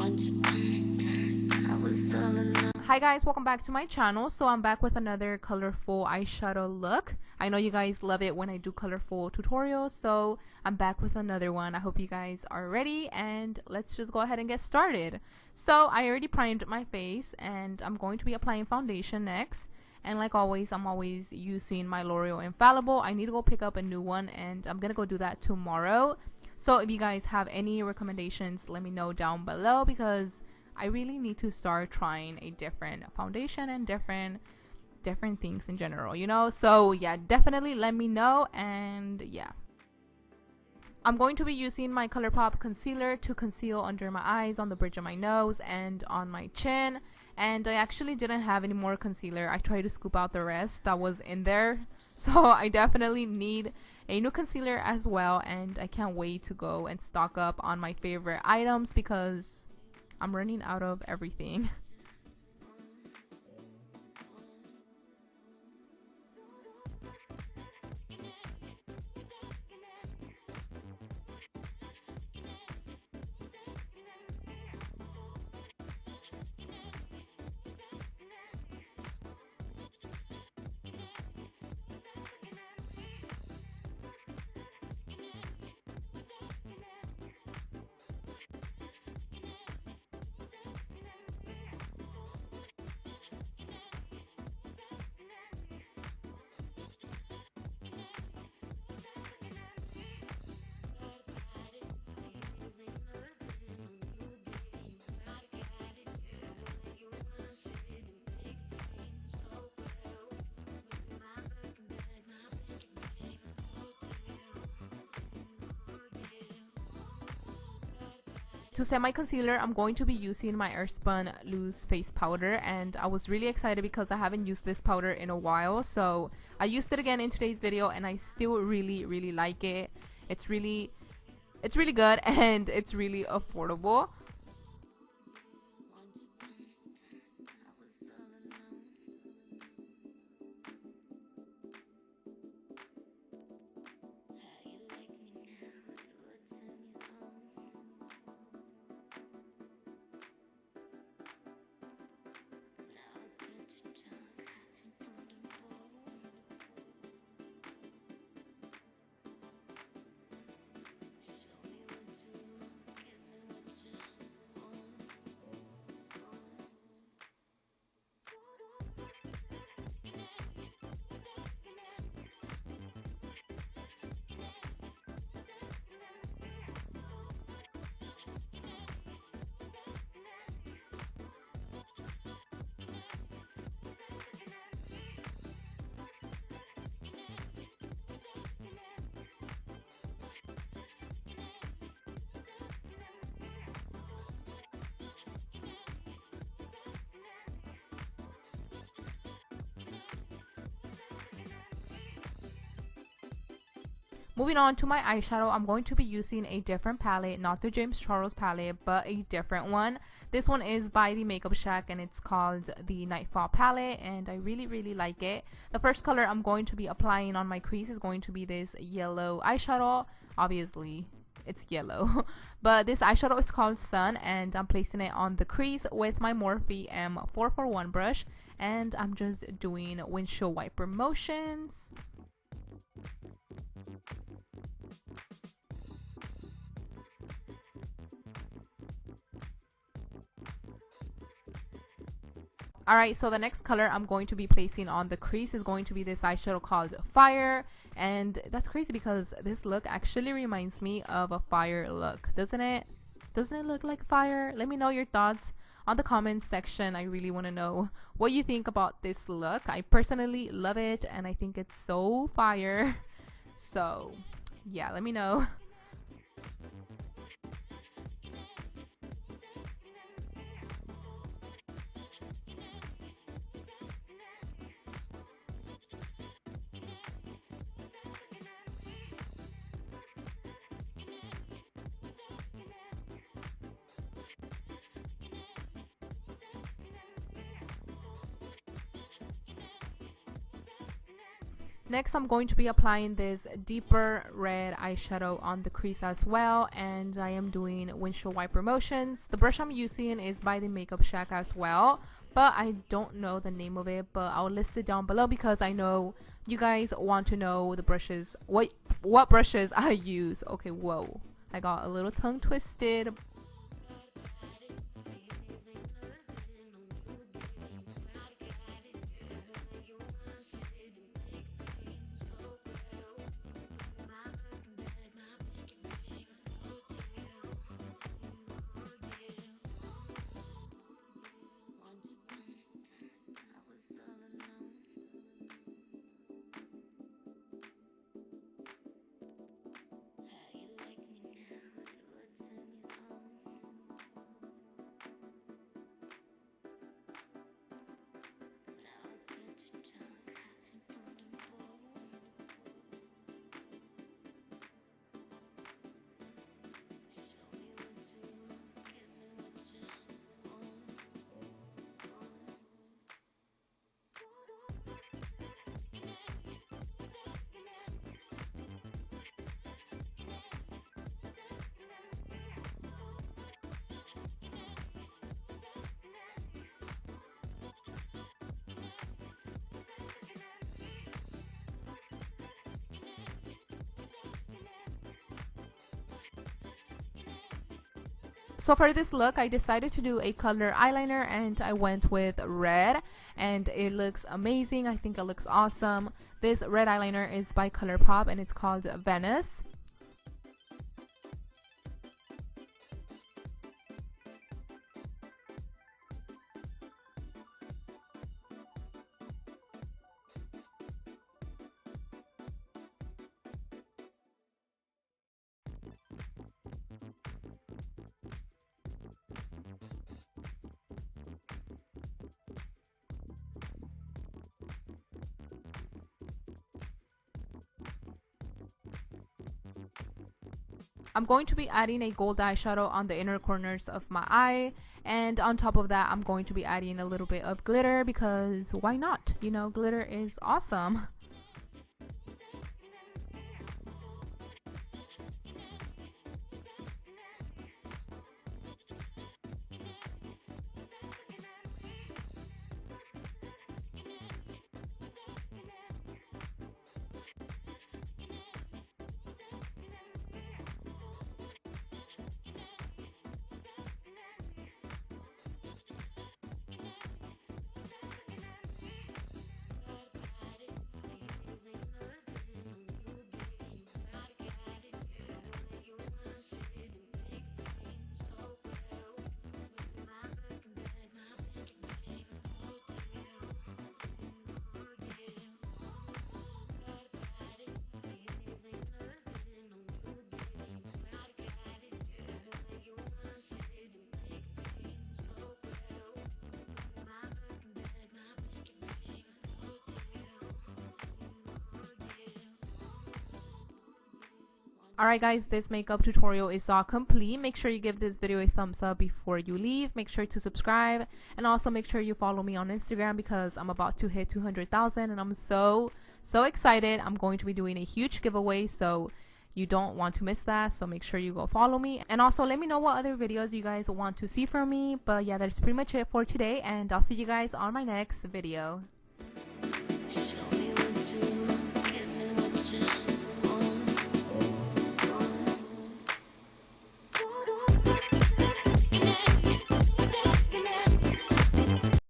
Hi guys, welcome back to my channel. So I'm back with another colorful eyeshadow look. I know you guys love it when I do colorful tutorials, so I'm back with another one. I hope you guys are ready, and let's just go ahead and get started. So I already primed my face and I'm going to be applying foundation next. And like always, I'm always using my L'Oreal Infallible. I need to go pick up a new one and I'm gonna go do that tomorrow. So if you guys have any recommendations, let me know down below, because I really need to start trying a different foundation and different things in general, you know. So yeah, definitely let me know. And yeah, I'm going to be using my Colourpop concealer to conceal under my eyes, on the bridge of my nose, and on my chin. And I actually didn't have any more concealer. I tried to scoop out the rest that was in there, so I definitely need a new concealer as well. And I can't wait to go and stock up on my favorite items because I'm running out of everything. To set my concealer, I'm going to be using my Airspun loose face powder, and I was really excited because I haven't used this powder in a while. So I used it again in today's video and I still really like it. It's really good and it's really affordable. Moving on to my eyeshadow, I'm going to be using a different palette, not the James Charles palette, but a different one. This one is by Themakeupshack and it's called the Nightfall palette, and I really like it. The first color I'm going to be applying on my crease is going to be this yellow eyeshadow. Obviously, it's yellow, but this eyeshadow is called Sun, and I'm placing it on the crease with my Morphe M441 brush, and I'm just doing windshield wiper motions. Alright, so the next color I'm going to be placing on the crease is going to be this eyeshadow called Fire. And that's crazy because this look actually reminds me of a fire look, doesn't it? Doesn't it look like fire? Let me know your thoughts on the comments section. I really want to know what you think about this look. I personally love it and I think it's so fire. So yeah, let me know. Next, I'm going to be applying this deeper red eyeshadow on the crease as well, and I am doing windshield wiper motions. The brush I'm using is by Themakeupshack as well, but I don't know the name of it, but I'll list it down below because I know you guys want to know the brushes, what brushes I use. Okay, whoa, I got a little tongue twisted. So for this look, I decided to do a color eyeliner and I went with red, and it looks amazing. I think it looks awesome. This red eyeliner is by Colourpop and it's called Venice. I'm going to be adding a gold eyeshadow on the inner corners of my eye, and on top of that I'm going to be adding a little bit of glitter because why not? You know, glitter is awesome. Alright guys, this makeup tutorial is all complete. Make sure you give this video a thumbs up before you leave. Make sure to subscribe and also make sure you follow me on Instagram because I'm about to hit 200,000 and I'm so excited. I'm going to be doing a huge giveaway, so you don't want to miss that. So make sure you go follow me and also let me know what other videos you guys want to see from me. But yeah, that's pretty much it for today and I'll see you guys on my next video.